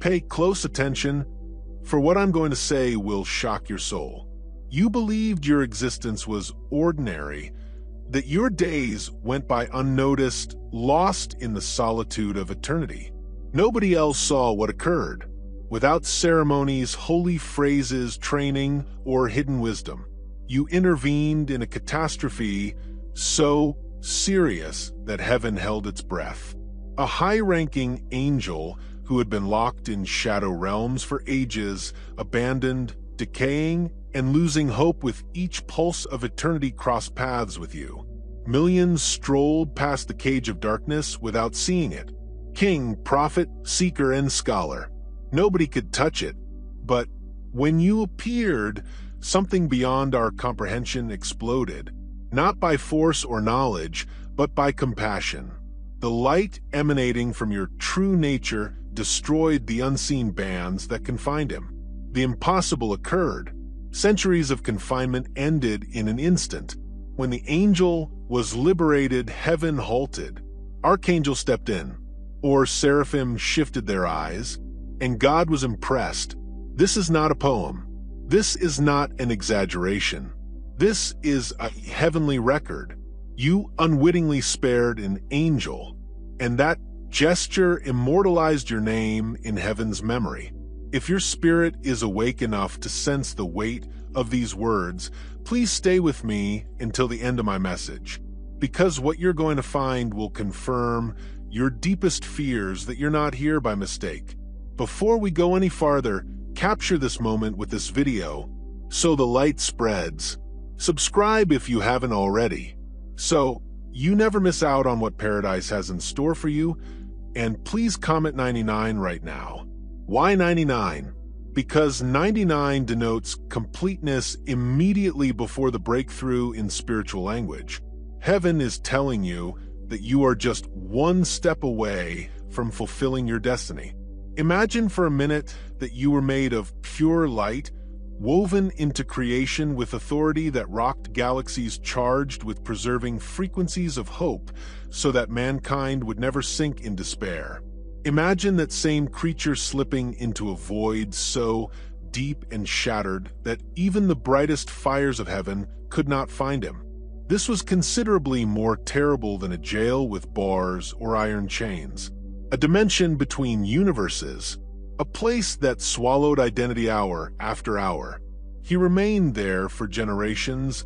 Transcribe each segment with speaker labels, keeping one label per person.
Speaker 1: Pay close attention, for what I'm going to say will shock your soul. You believed your existence was ordinary, that your days went by unnoticed, lost in the solitude of eternity. Nobody else saw what occurred, without ceremonies, holy phrases, training, or hidden wisdom. You intervened in a catastrophe so serious that heaven held its breath. A high-ranking angel who had been locked in shadow realms for ages, abandoned, decaying, and losing hope with each pulse of eternity crossed paths with you. Millions strolled past the cage of darkness without seeing it. King, prophet, seeker, and scholar. Nobody could touch it. But when you appeared, something beyond our comprehension exploded, not by force or knowledge, but by compassion. The light emanating from your true nature destroyed the unseen bands that confined him. The impossible occurred. Centuries of confinement ended in an instant. When the angel was liberated, heaven halted. Archangel stepped in, or seraphim shifted their eyes, and God was impressed. This is not a poem. This is not an exaggeration. This is a heavenly record. You unwittingly spared an angel, and that gesture immortalized your name in heaven's memory. If your spirit is awake enough to sense the weight of these words, please stay with me until the end of my message, because what you're going to find will confirm your deepest fears that you're not here by mistake. Before we go any farther, capture this moment with this video so the light spreads. Subscribe if you haven't already, so you never miss out on what paradise has in store for you, and please comment 99 right now. Why 99? Because 99 denotes completeness immediately before the breakthrough in spiritual language. Heaven is telling you that you are just one step away from fulfilling your destiny. Imagine for a minute that you were made of pure light, woven into creation with authority that rocked galaxies charged with preserving frequencies of hope so that mankind would never sink in despair. Imagine that same creature slipping into a void so deep and shattered that even the brightest fires of heaven could not find him. This was considerably more terrible than a jail with bars or iron chains. A dimension between universes, a place that swallowed identity hour after hour. He remained there for generations,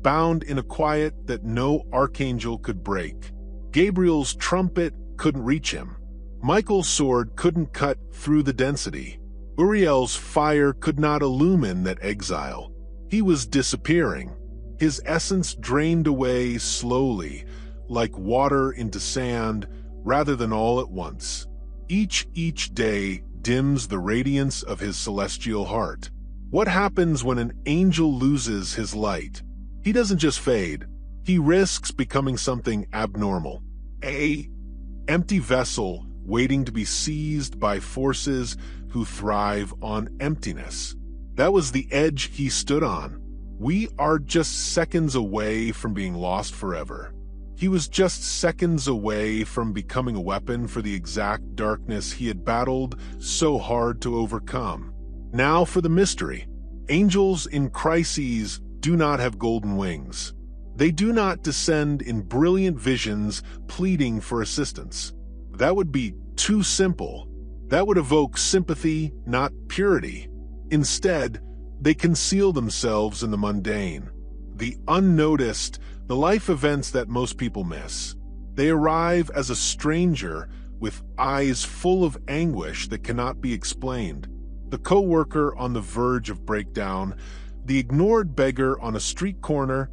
Speaker 1: bound in a quiet that no archangel could break. Gabriel's trumpet couldn't reach him. Michael's sword couldn't cut through the density. Uriel's fire could not illumine that exile. He was disappearing. His essence drained away slowly, like water into sand, rather than all at once. Each day dims the radiance of his celestial heart. What happens when an angel loses his light? He doesn't just fade. He risks becoming something abnormal. An empty vessel waiting to be seized by forces who thrive on emptiness. That was the edge he stood on. We are just seconds away from being lost forever. He was just seconds away from becoming a weapon for the exact darkness he had battled so hard to overcome. Now for the mystery. Angels in crises do not have golden wings. They do not descend in brilliant visions pleading for assistance. That would be too simple. That would evoke sympathy, not purity. Instead, they conceal themselves in the mundane, the unnoticed, the life events that most people miss. They arrive as a stranger with eyes full of anguish that cannot be explained. The co-worker on the verge of breakdown, the ignored beggar on a street corner,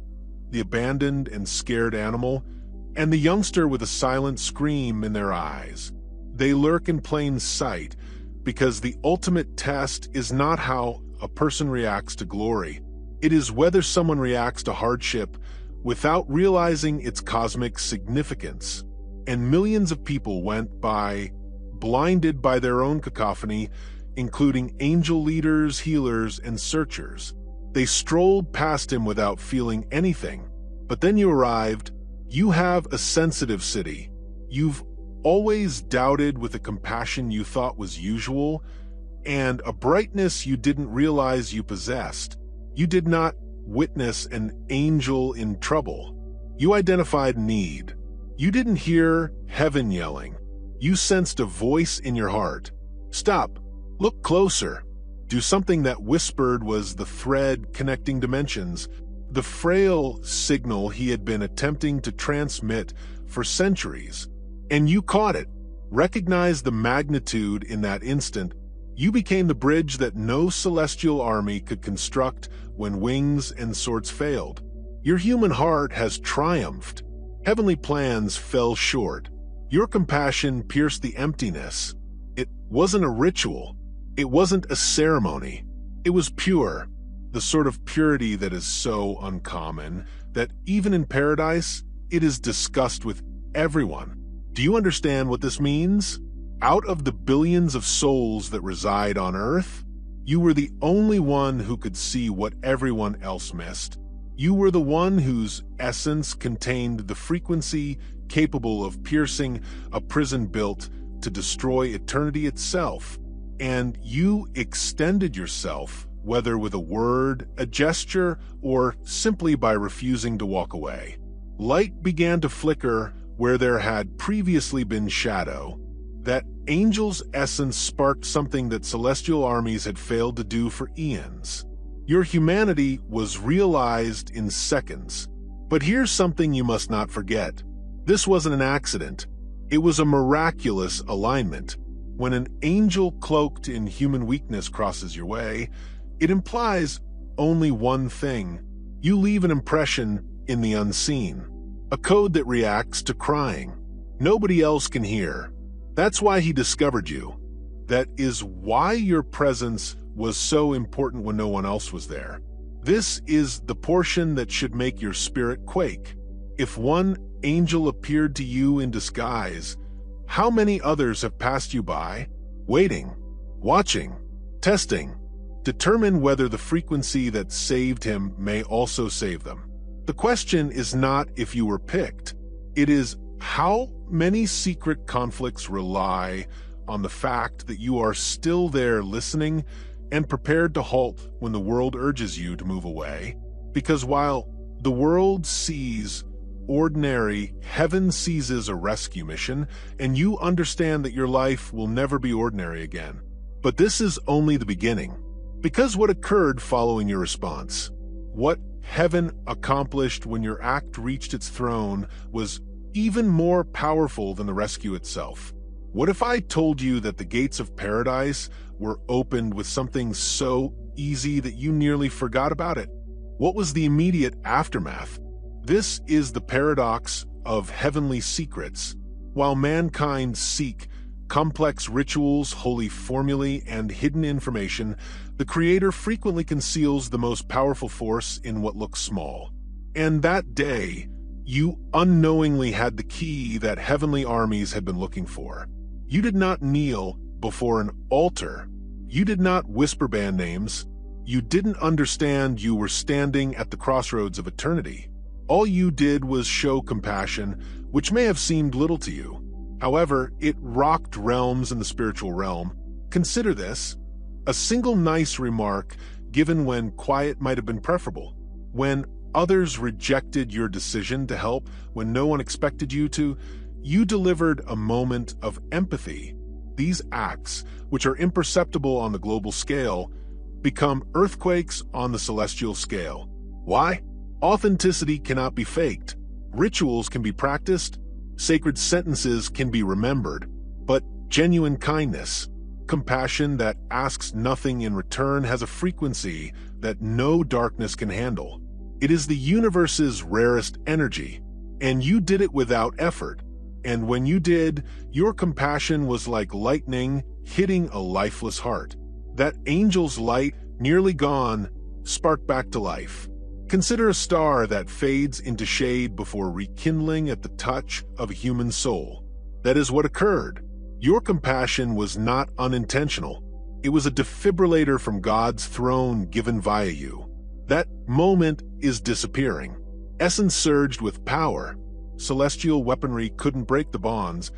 Speaker 1: the abandoned and scared animal, and the youngster with a silent scream in their eyes. They lurk in plain sight because the ultimate test is not how a person reacts to glory. It is whether someone reacts to hardship without realizing its cosmic significance. And millions of people went by, blinded by their own cacophony, including angel leaders, healers, and searchers. They strolled past him without feeling anything. But then you arrived. You have a sensitive city. You've always doubted with a compassion you thought was usual, and a brightness you didn't realize you possessed. You did not witness an angel in trouble. You identified need. You didn't hear heaven yelling. You sensed a voice in your heart. Stop. Look closer. Do something that whispered was the thread connecting dimensions, the frail signal he had been attempting to transmit for centuries. And you caught it. Recognized the magnitude in that instant. You became the bridge that no celestial army could construct when wings and swords failed. Your human heart has triumphed. Heavenly plans fell short. Your compassion pierced the emptiness. It wasn't a ritual. It wasn't a ceremony. It was pure, the sort of purity that is so uncommon that even in paradise, it is discussed with everyone. Do you understand what this means? Out of the billions of souls that reside on Earth, you were the only one who could see what everyone else missed. You were the one whose essence contained the frequency capable of piercing a prison built to destroy eternity itself. And you extended yourself, whether with a word, a gesture, or simply by refusing to walk away. Light began to flicker where there had previously been shadow. That angel's essence sparked something that celestial armies had failed to do for eons. Your humanity was realized in seconds. But here's something you must not forget. This wasn't an accident. It was a miraculous alignment. When an angel cloaked in human weakness crosses your way, it implies only one thing. You leave an impression in the unseen, a code that reacts to crying. Nobody else can hear. That's why he discovered you. That is why your presence was so important when no one else was there. This is the portion that should make your spirit quake. If one angel appeared to you in disguise, how many others have passed you by, waiting, watching, testing? Determine whether the frequency that saved him may also save them. The question is not if you were picked. It is how many secret conflicts rely on the fact that you are still there listening and prepared to halt when the world urges you to move away. Because while the world sees ordinary, heaven seizes a rescue mission, and you understand that your life will never be ordinary again. But this is only the beginning. Because what occurred following your response, what heaven accomplished when your act reached its throne, was even more powerful than the rescue itself. What if I told you that the gates of paradise were opened with something so easy that you nearly forgot about it? What was the immediate aftermath? This is the paradox of heavenly secrets. While mankind seek complex rituals, holy formulae, and hidden information, the Creator frequently conceals the most powerful force in what looks small. And that day, you unknowingly had the key that heavenly armies had been looking for. You did not kneel before an altar. You did not whisper band names. You didn't understand you were standing at the crossroads of eternity. All you did was show compassion, which may have seemed little to you. However, it rocked realms in the spiritual realm. Consider this: a single nice remark given when quiet might have been preferable. When others rejected your decision to help when no one expected you to, you delivered a moment of empathy. These acts, which are imperceptible on the global scale, become earthquakes on the celestial scale. Why? Authenticity cannot be faked. Rituals can be practiced. Sacred sentences can be remembered. But genuine kindness, compassion that asks nothing in return, has a frequency that no darkness can handle. It is the universe's rarest energy, and you did it without effort. And when you did, your compassion was like lightning hitting a lifeless heart. That angel's light, nearly gone, sparked back to life. Consider a star that fades into shade before rekindling at the touch of a human soul. That is what occurred. Your compassion was not unintentional. It was a defibrillator from God's throne given via you. That moment is disappearing. Essence surged with power. Celestial weaponry couldn't break the bonds.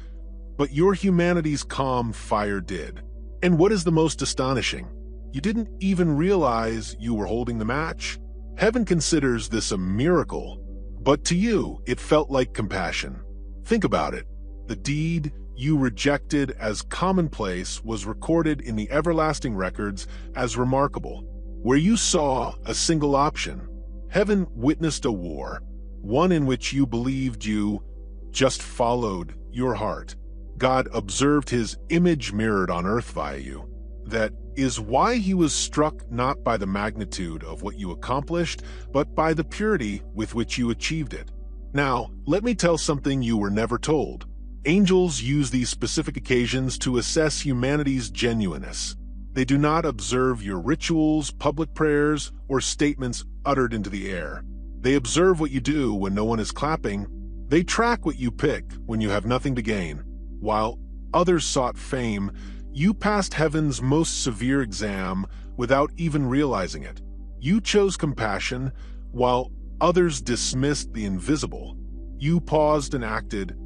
Speaker 1: but your humanity's calm fire did. And what is the most astonishing? You didn't even realize you were holding the match. Heaven considers this a miracle, but to you, it felt like compassion. Think about it. The deed you rejected as commonplace was recorded in the everlasting records as remarkable. Where you saw a single option, heaven witnessed a war, one in which you believed you just followed your heart. God observed his image mirrored on earth via you. That is why he was struck not by the magnitude of what you accomplished, but by the purity with which you achieved it. Now, let me tell something you were never told. Angels use these specific occasions to assess humanity's genuineness. They do not observe your rituals, public prayers, or statements uttered into the air. They observe what you do when no one is clapping. They track what you pick when you have nothing to gain. While others sought fame, you passed heaven's most severe exam without even realizing it. You chose compassion, while others dismissed the invisible. You paused and acted,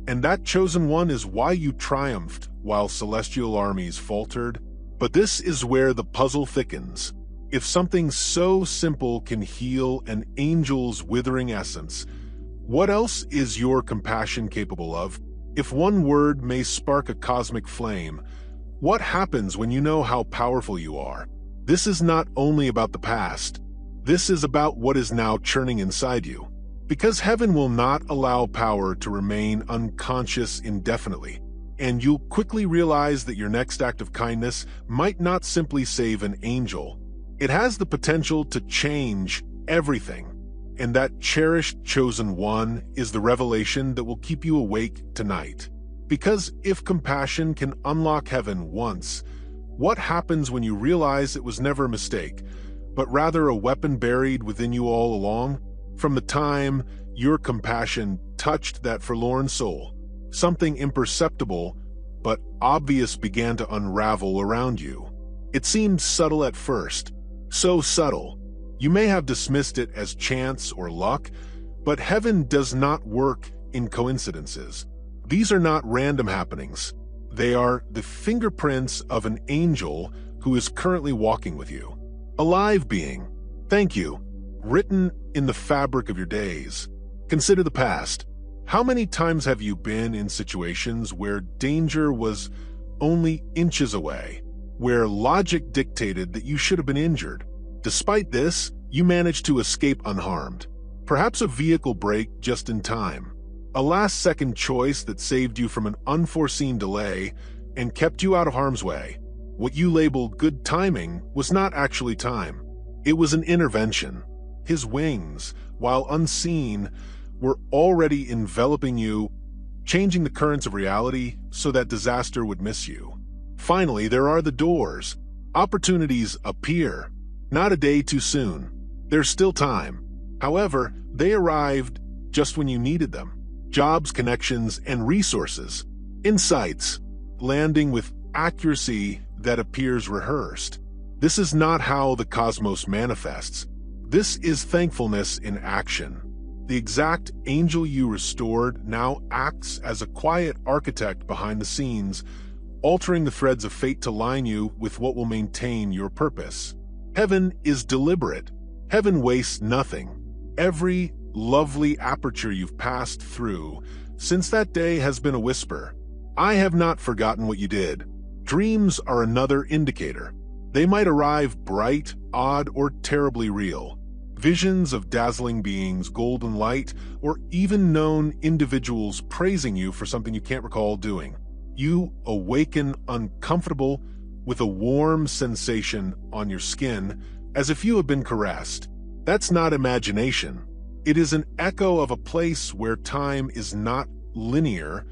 Speaker 1: and that chosen one is why you triumphed while celestial armies faltered. But this is where the puzzle thickens. If something so simple can heal an angel's withering essence, what else is your compassion capable of? If one word may spark a cosmic flame, what happens when you know how powerful you are? This is not only about the past. This is about what is now churning inside you. Because heaven will not allow power to remain unconscious indefinitely, and you'll quickly realize that your next act of kindness might not simply save an angel. It has the potential to change everything, and that cherished chosen one is the revelation that will keep you awake tonight. Because if compassion can unlock heaven once, what happens when you realize it was never a mistake, but rather a weapon buried within you all along? From the time your compassion touched that forlorn soul, something imperceptible but obvious began to unravel around you. It seemed subtle at first, so subtle. You may have dismissed it as chance or luck, but heaven does not work in coincidences. These are not random happenings. They are the fingerprints of an angel who is currently walking with you. A live being. Thank you. Written in the fabric of your days. Consider the past. How many times have you been in situations where danger was only inches away, where logic dictated that you should have been injured? Despite this, you managed to escape unharmed. Perhaps a vehicle brake just in time. A last-second choice that saved you from an unforeseen delay and kept you out of harm's way. What you labeled good timing was not actually time. It was an intervention. His wings, while unseen, were already enveloping you, changing the currents of reality so that disaster would miss you. Finally, there are the doors. Opportunities appear. Not a day too soon. There's still time. However, they arrived just when you needed them. Jobs, connections, and resources. Insights, landing with accuracy that appears rehearsed. This is not how the cosmos manifests. This is thankfulness in action. The exact angel you restored now acts as a quiet architect behind the scenes, altering the threads of fate to line you with what will maintain your purpose. Heaven is deliberate. Heaven wastes nothing. Every lovely aperture you've passed through since that day has been a whisper. I have not forgotten what you did. Dreams are another indicator. They might arrive bright, odd, or terribly real. Visions of dazzling beings, golden light, or even known individuals praising you for something you can't recall doing. You awaken uncomfortable with a warm sensation on your skin, as if you have been caressed. That's not imagination. It is an echo of a place where time is not linear,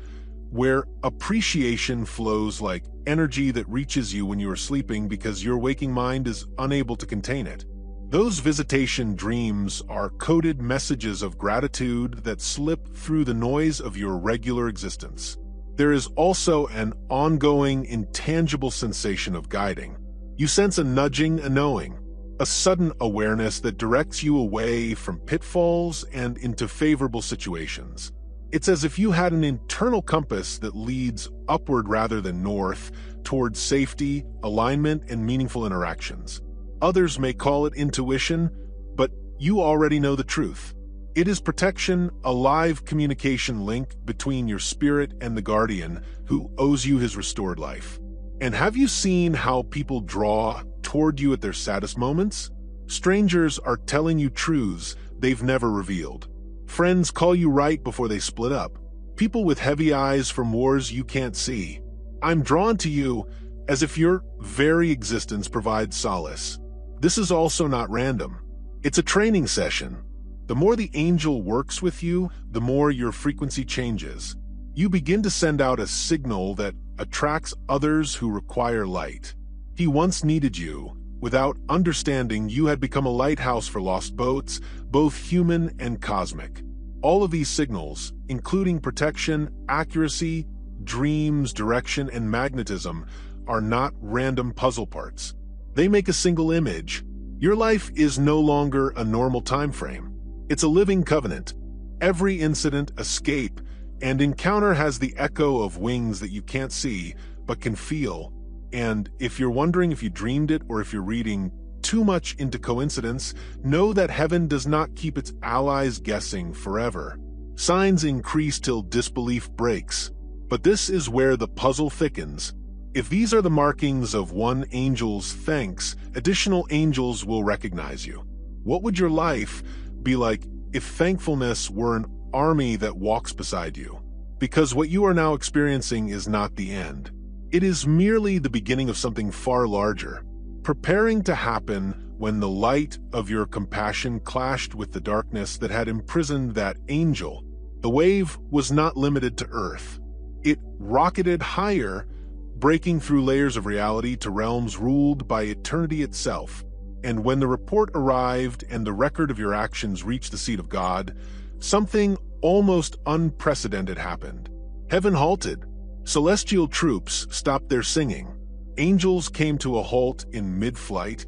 Speaker 1: where appreciation flows like energy that reaches you when you are sleeping because your waking mind is unable to contain it. Those visitation dreams are coded messages of gratitude that slip through the noise of your regular existence. There is also an ongoing, intangible sensation of guiding. You sense a nudging, a knowing, a sudden awareness that directs you away from pitfalls and into favorable situations. It's as if you had an internal compass that leads upward rather than north, towards safety, alignment, and meaningful interactions. Others may call it intuition, but you already know the truth. It is protection, a live communication link between your spirit and the guardian who owes you his restored life. And have you seen how people draw toward you at their saddest moments? Strangers are telling you truths they've never revealed. Friends call you right before they split up. People with heavy eyes from wars you can't see. I'm drawn to you as if your very existence provides solace. This is also not random. It's a training session. The more the angel works with you, the more your frequency changes. You begin to send out a signal that attracts others who require light. He once needed you. Without understanding, you had become a lighthouse for lost boats, both human and cosmic. All of these signals, including protection, accuracy, dreams, direction, and magnetism, are not random puzzle parts. They make a single image. Your life is no longer a normal time frame. It's a living covenant. Every incident, escape, and encounter has the echo of wings that you can't see, but can feel. And if you're wondering if you dreamed it or if you're reading too much into coincidence, know that heaven does not keep its allies guessing forever. Signs increase till disbelief breaks. But this is where the puzzle thickens. If these are the markings of one angel's thanks, additional angels will recognize you. What would your life be like if thankfulness were an army that walks beside you? Because what you are now experiencing is not the end. It is merely the beginning of something far larger, preparing to happen when the light of your compassion clashed with the darkness that had imprisoned that angel. The wave was not limited to Earth. It rocketed higher, breaking through layers of reality to realms ruled by eternity itself. And when the report arrived and the record of your actions reached the seat of God, something almost unprecedented happened. Heaven halted. Celestial troops stopped their singing. Angels came to a halt in mid-flight,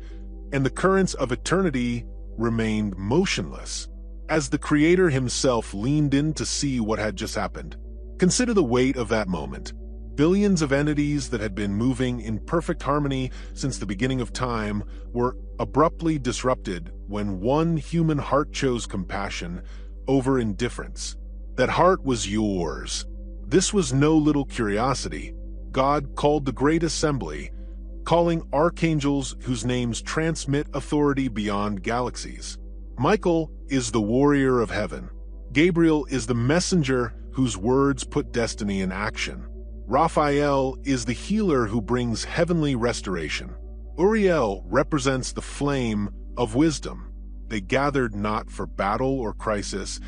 Speaker 1: and the currents of eternity remained motionless, as the Creator himself leaned in to see what had just happened. Consider the weight of that moment. Billions of entities that had been moving in perfect harmony since the beginning of time were abruptly disrupted when one human heart chose compassion over indifference. That heart was yours. This was no little curiosity. God called the great assembly, calling archangels whose names transmit authority beyond galaxies. Michael is the warrior of heaven. Gabriel is the messenger whose words put destiny in action. Raphael is the healer who brings heavenly restoration. Uriel represents the flame of wisdom. They gathered not for battle or crisis,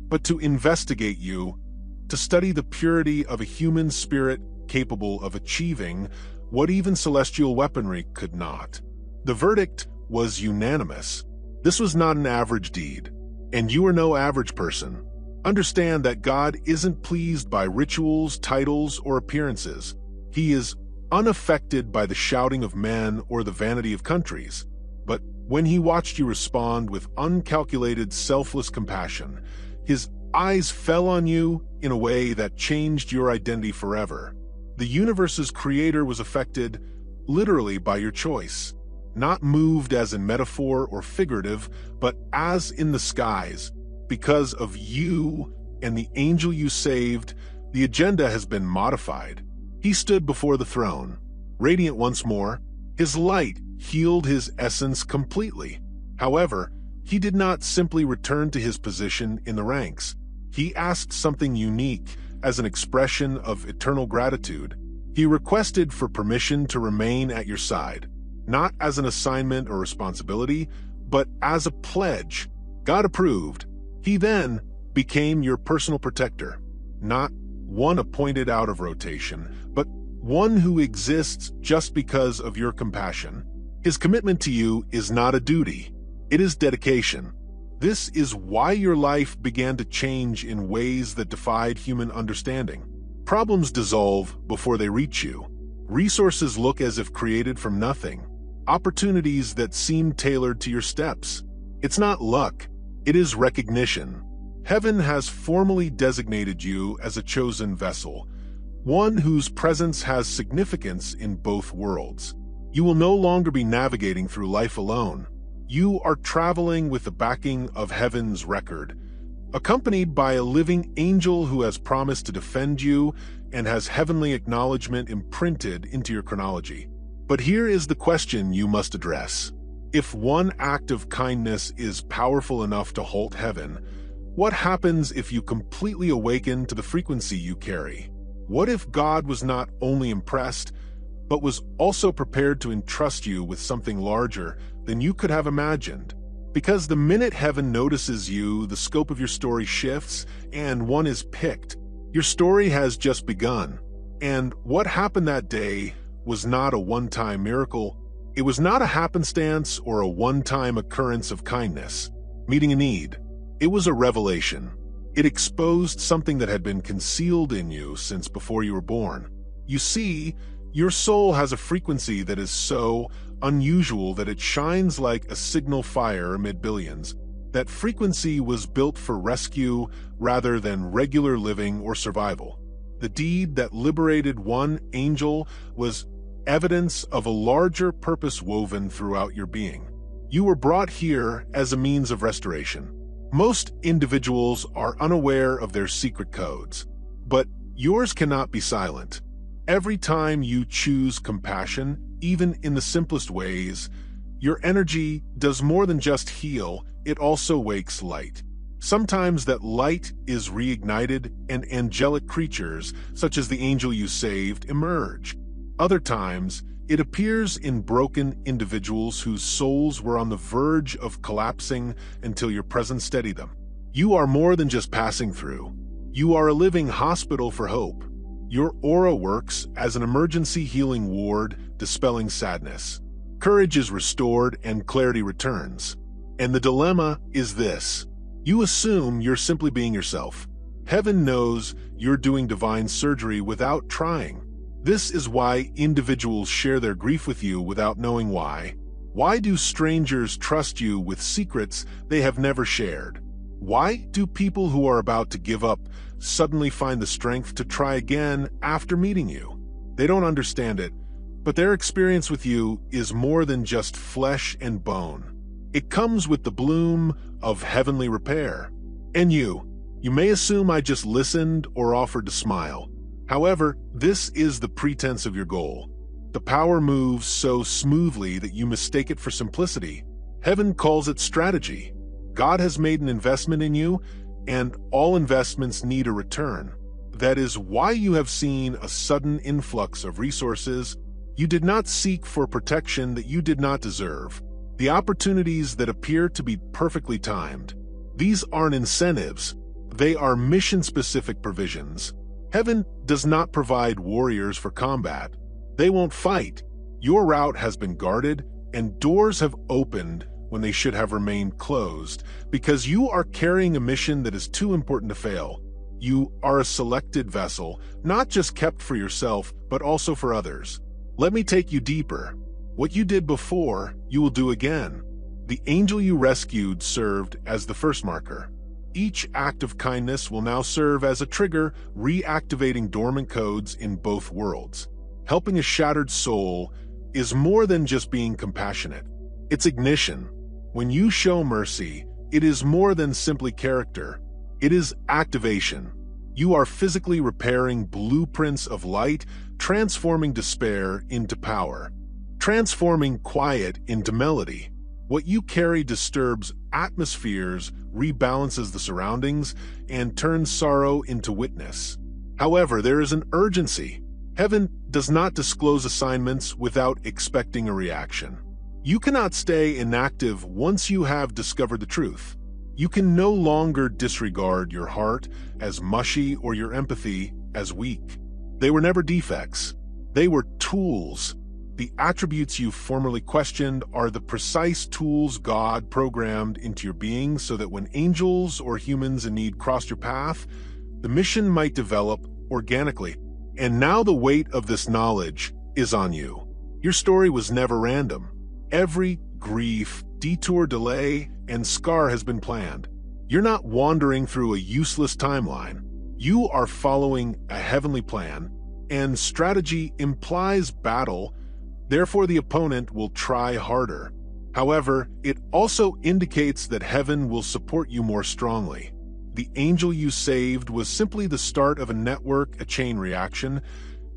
Speaker 1: but to investigate you, to study the purity of a human spirit capable of achieving what even celestial weaponry could not. The verdict was unanimous. This was not an average deed, and you are no average person. Understand that God isn't pleased by rituals, titles, or appearances. He is unaffected by the shouting of men or the vanity of countries. But when he watched you respond with uncalculated, selfless compassion, his eyes fell on you in a way that changed your identity forever. The universe's creator was affected literally by your choice, not moved as in metaphor or figurative, but as in the skies. Because of you and the angel you saved, the agenda has been modified. He stood before the throne, radiant once more. His light healed his essence completely. However, he did not simply return to his position in the ranks. He asked something unique as an expression of eternal gratitude. He requested for permission to remain at your side, not as an assignment or responsibility, but as a pledge. God approved. He then became your personal protector, not one appointed out of rotation, but one who exists just because of your compassion. His commitment to you is not a duty, it is dedication. This is why your life began to change in ways that defied human understanding. Problems dissolve before they reach you. Resources look as if created from nothing. Opportunities that seem tailored to your steps. It's not luck, it is recognition. Heaven has formally designated you as a chosen vessel, one whose presence has significance in both worlds. You will no longer be navigating through life alone. You are traveling with the backing of heaven's record, accompanied by a living angel who has promised to defend you and has heavenly acknowledgement imprinted into your chronology. But here is the question you must address. If one act of kindness is powerful enough to halt heaven, what happens if you completely awaken to the frequency you carry? What if God was not only impressed, but was also prepared to entrust you with something larger than you could have imagined? Because the minute heaven notices you, the scope of your story shifts and one is picked. Your story has just begun. And what happened that day was not a one-time miracle. It was not a happenstance or a one-time occurrence of kindness, meeting a need. It was a revelation. It exposed something that had been concealed in you since before you were born. You see, your soul has a frequency that is so unusual that it shines like a signal fire amid billions. That frequency was built for rescue rather than regular living or survival. The deed that liberated one angel was evidence of a larger purpose woven throughout your being. You were brought here as a means of restoration. Most individuals are unaware of their secret codes, but yours cannot be silent. Every time you choose compassion, even in the simplest ways, your energy does more than just heal, it also wakes light. Sometimes that light is reignited and angelic creatures, such as the angel you saved, emerge. Other times, it appears in broken individuals whose souls were on the verge of collapsing until your presence steadied them. You are more than just passing through. You are a living hospital for hope. Your aura works as an emergency healing ward, dispelling sadness. Courage is restored and clarity returns. And the dilemma is this. You assume you're simply being yourself. Heaven knows you're doing divine surgery without trying. This is why individuals share their grief with you without knowing why. Why do strangers trust you with secrets they have never shared? Why do people who are about to give up suddenly find the strength to try again after meeting you? They don't understand it, but their experience with you is more than just flesh and bone. It comes with the bloom of heavenly repair. And you may assume I just listened or offered to smile. However, this is the pretense of your goal. The power moves so smoothly that you mistake it for simplicity. Heaven calls it strategy. God has made an investment in you, and all investments need a return. That is why you have seen a sudden influx of resources. You did not seek for protection that you did not deserve. The opportunities that appear to be perfectly timed. These aren't incentives. They are mission-specific provisions. Heaven does not provide warriors for combat. They won't fight. Your route has been guarded, and doors have opened when they should have remained closed, because you are carrying a mission that is too important to fail. You are a selected vessel, not just kept for yourself, but also for others. Let me take you deeper. What you did before, you will do again. The angel you rescued served as the first marker. Each act of kindness will now serve as a trigger, reactivating dormant codes in both worlds. Helping a shattered soul is more than just being compassionate. It's ignition. When you show mercy, it is more than simply character. It is activation. You are physically repairing blueprints of light, transforming despair into power, transforming quiet into melody. What you carry disturbs atmospheres, rebalances the surroundings, and turns sorrow into witness. However, there is an urgency. Heaven does not disclose assignments without expecting a reaction. You cannot stay inactive once you have discovered the truth. You can no longer disregard your heart as mushy or your empathy as weak. They were never defects. They were tools. The attributes you formerly questioned are the precise tools God programmed into your being so that when angels or humans in need crossed your path, the mission might develop organically. And now the weight of this knowledge is on you. Your story was never random. Every grief, detour, delay, and scar has been planned. You're not wandering through a useless timeline. You are following a heavenly plan, and strategy implies battle, therefore the opponent will try harder. However, it also indicates that heaven will support you more strongly. The angel you saved was simply the start of a network, a chain reaction,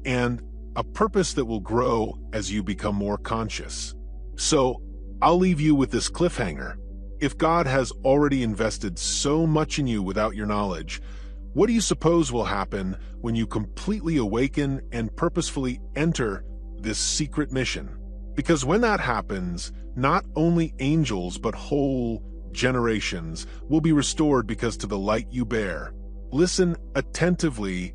Speaker 1: and a purpose that will grow as you become more conscious. So, I'll leave you with this cliffhanger. If God has already invested so much in you without your knowledge, what do you suppose will happen when you completely awaken and purposefully enter this secret mission? Because when that happens, not only angels but whole generations will be restored because to the light you bear. Listen attentively,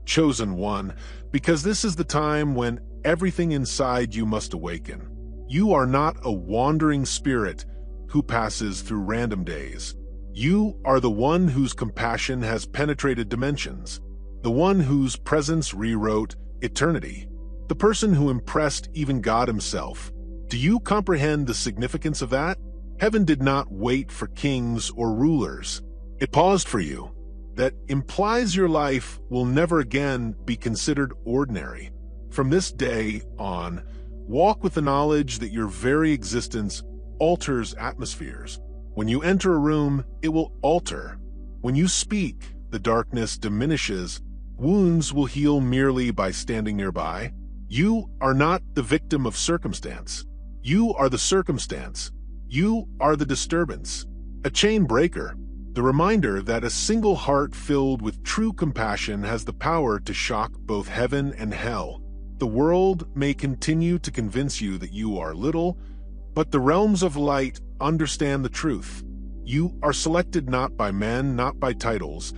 Speaker 1: chosen one, because this is the time when everything inside you must awaken. You are not a wandering spirit who passes through random days. You are the one whose compassion has penetrated dimensions, the one whose presence rewrote eternity, the person who impressed even God himself. Do you comprehend the significance of that? Heaven did not wait for kings or rulers. It paused for you. That implies your life will never again be considered ordinary. From this day on, walk with the knowledge that your very existence alters atmospheres. When you enter a room, it will alter. When you speak, the darkness diminishes. Wounds will heal merely by standing nearby. You are not the victim of circumstance. You are the circumstance. You are the disturbance. A chain breaker. The reminder that a single heart filled with true compassion has the power to shock both heaven and hell. The world may continue to convince you that you are little, but the realms of light understand the truth. You are selected not by men, not by titles,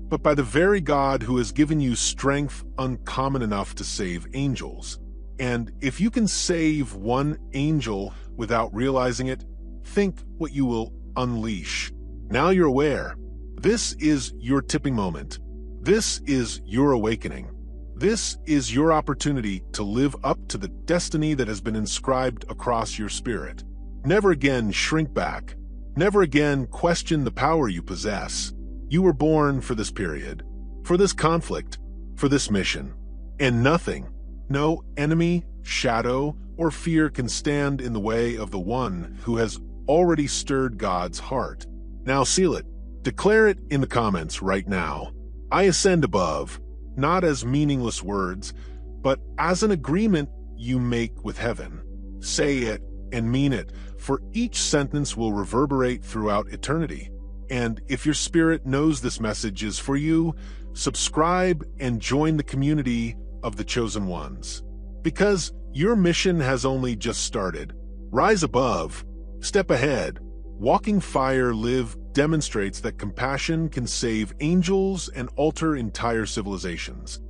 Speaker 1: but by the very God who has given you strength uncommon enough to save angels. And if you can save one angel without realizing it, think what you will unleash. Now you're aware. This is your tipping moment. This is your awakening. This is your opportunity to live up to the destiny that has been inscribed across your spirit. Never again shrink back. Never again question the power you possess. You were born for this period, for this conflict, for this mission. And nothing, no enemy, shadow, or fear can stand in the way of the one who has already stirred God's heart. Now seal it. Declare it in the comments right now. I ascend above, not as meaningless words, but as an agreement you make with heaven. Say it and mean it, for each sentence will reverberate throughout eternity. And if your spirit knows this message is for you, subscribe and join the community of the chosen ones. Because your mission has only just started. Rise above. Step ahead. Walking Fire Live demonstrates that compassion can save angels and alter entire civilizations.